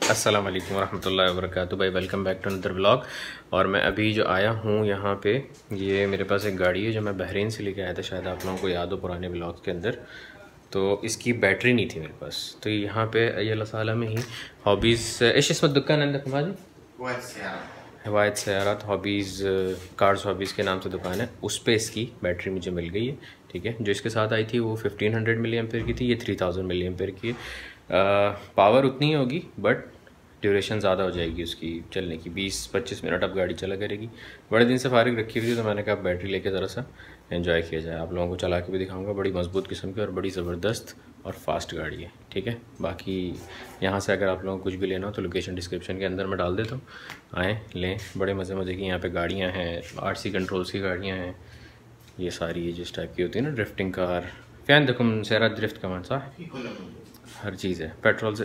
अस्सलाम वालेकुम रहमतुल्लाहि व बरकातुहू। भाई welcome back to another vlog. और मैं अभी जो आया हूँ यहाँ पे, ये मेरे पास एक गाड़ी है जो मैं बहरीन से लेके आया था, शायद आप लोगों को याद हो पुराने व्लॉग्स के अंदर। तो इसकी बैटरी नहीं थी मेरे पास, तो यहाँ पे ये लसाला में ही हॉबीज़ इश इसमें दुकान अंदर हमारी हवायत सयारात हॉबीज़ कार्स हॉबीज़ के नाम से दुकान है, उस पर इसकी बैटरी मुझे मिल गई है। ठीक है, जो इसके साथ आई थी वो 1500 मिली एम्पेयर की थी, ये 3000 मिली एम्पेयर की है। पावर उतनी ही होगी बट ड्यूरेशन ज़्यादा हो जाएगी उसकी चलने की, 20-25 मिनट अब गाड़ी चला करेगी। बड़े दिन से फारिग रखी हुई थी तो मैंने कहा बैटरी लेके ज़रा सा एंजॉय किया जाए। आप लोगों को चला के भी दिखाऊंगा, बड़ी मजबूत किस्म की और बड़ी ज़बरदस्त और फास्ट गाड़ी है। ठीक है, बाकी यहाँ से अगर आप लोगों को कुछ भी लेना हो तो लोकेशन डिस्क्रिप्शन के अंदर मैं डाल देता हूँ, आएँ लें। बड़े मज़े मज़े की यहाँ पर गाड़ियाँ हैं, RC कंट्रोल्स की गाड़ियाँ हैं, ये सारी जिस टाइप की होती है ना, ड्रिफ्टिंग कार। फ़ैन देखो सैरा ड्रिफ्ट कमान सा हर चीज़ है। पेट्रोल से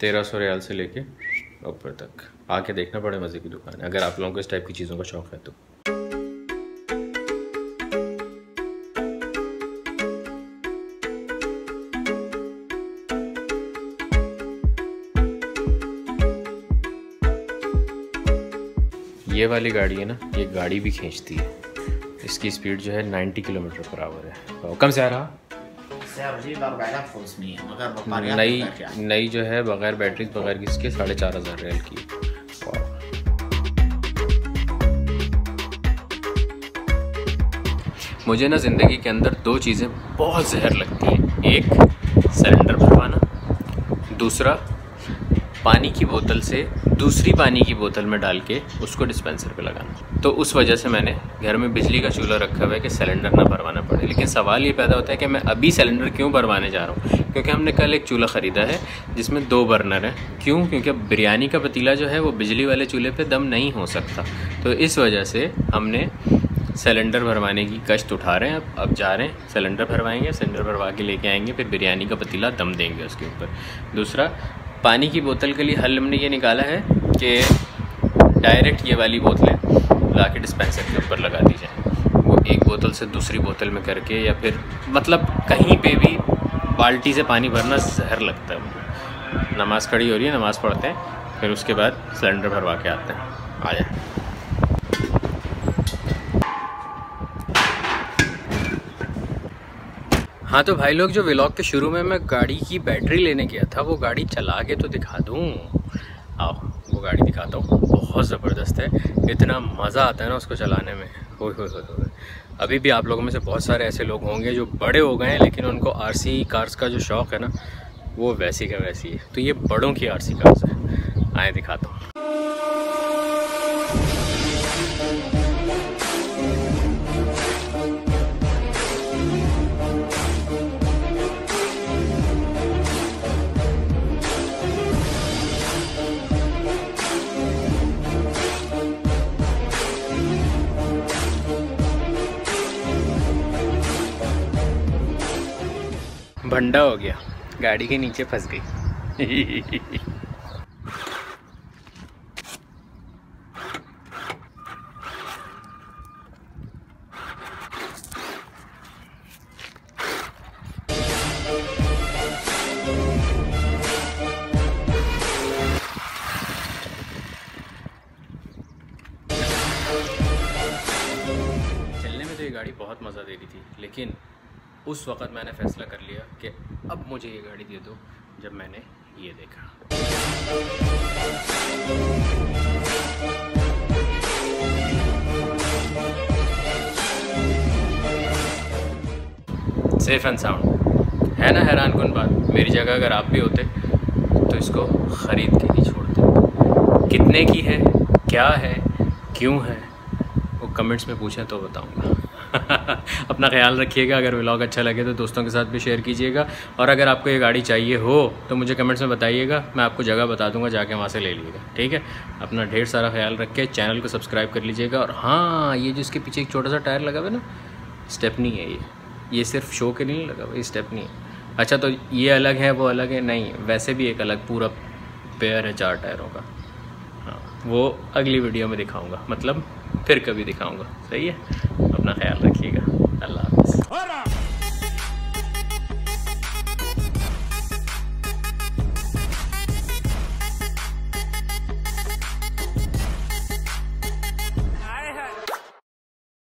1300 रियाल से लेके ऊपर तक। आके देखना, बड़े मज़े की दुकान है अगर आप लोगों को इस टाइप की चीज़ों का शौक़ है तो। ये वाली गाड़ी है ना, ये गाड़ी भी खींचती है। इसकी स्पीड जो है 90 किलोमीटर पर आवर है। कम से आ रहा नई जो है बगैर बैटरी बगैर किसके 4500 रियाल की। मुझे ना ज़िंदगी के अंदर दो चीज़ें बहुत जहर लगती हैं, एक सिलेंडर भरवाना, दूसरा पानी की बोतल से दूसरी पानी की बोतल में डाल के उसको डिस्पेंसर पे लगाना। तो उस वजह से मैंने घर में बिजली का चूल्हा रखा हुआ है कि सिलेंडर ना भरवाना पड़े। लेकिन सवाल ये पैदा होता है कि मैं अभी सिलेंडर क्यों भरवाने जा रहा हूँ, क्योंकि हमने कल एक चूल्हा ख़रीदा है जिसमें 2 बर्नर हैं। क्यों? क्योंकि बिरयानी का पतीला जो है वो बिजली वाले चूल्हे पर दम नहीं हो सकता, तो इस वजह से हमने सिलेंडर भरवाने की कष्ट उठा रहे हैं। अब जा रहे हैं, सिलेंडर भरवाएंगे, सिलेंडर भरवा के लेके आएंगे, फिर बिरयानी का पतीला दम देंगे उसके ऊपर। दूसरा, पानी की बोतल के लिए हल हमने ये निकाला है कि डायरेक्ट ये वाली बोतलें ला के डिस्पेंसर के ऊपर लगा दी जाए। वो एक बोतल से दूसरी बोतल में करके, या फिर मतलब कहीं पे भी बाल्टी से पानी भरना जहर लगता है। नमाज़ खड़ी हो रही है, नमाज़ पढ़ते हैं, फिर उसके बाद सिलेंडर भरवा के आते हैं। आ जाए। हाँ तो भाई लोग, जो व्लॉग के शुरू में मैं गाड़ी की बैटरी लेने गया था, वो गाड़ी चला के तो दिखा दूँ। आओ वो गाड़ी दिखाता हूँ, बहुत ज़बरदस्त है, इतना मज़ा आता है ना उसको चलाने में। हो अभी भी आप लोगों में से बहुत सारे ऐसे लोग होंगे जो बड़े हो गए हैं लेकिन उनको RC कार्स का जो शौक़ है ना वो वैसी का वैसी है। तो ये बड़ों की RC कार्स है, आए दिखाता हूँ। भंडा हो गया, गाड़ी के नीचे फंस गई। चलने में तो ये गाड़ी बहुत मज़ा दे रही थी, लेकिन उस वक़्त मैंने फ़ैसला कर लिया कि अब मुझे ये गाड़ी दे दो, जब मैंने ये देखा। सेफ एंड साउंड है ना, हैरान कुन बात। मेरी जगह अगर आप भी होते तो इसको ख़रीद के ही छोड़ते। कितने की है, क्या है, क्यों है, वो कमेंट्स में पूछें तो बताऊँगा। अपना ख्याल रखिएगा। अगर व्लॉग अच्छा लगे तो दोस्तों के साथ भी शेयर कीजिएगा, और अगर आपको ये गाड़ी चाहिए हो तो मुझे कमेंट्स में बताइएगा, मैं आपको जगह बता दूंगा, जाके वहाँ से ले लीजिएगा। ठीक है, अपना ढेर सारा ख्याल रख के चैनल को सब्सक्राइब कर लीजिएगा। और हाँ, ये जो इसके पीछे एक छोटा सा टायर लगा हुआ है ना, स्टेपनी है ये सिर्फ शो के लिए नहीं लगा हुआ, ये स्टेपनी है। अच्छा, तो ये अलग है वो अलग है? नहीं, वैसे भी एक अलग पूरा पेयर है 4 टायरों का। हाँ, वो अगली वीडियो में दिखाऊंगा, मतलब फिर कभी दिखाऊंगा। सही है, अपना ख्याल रखिएगा। अल्लाह हाफ़िज़।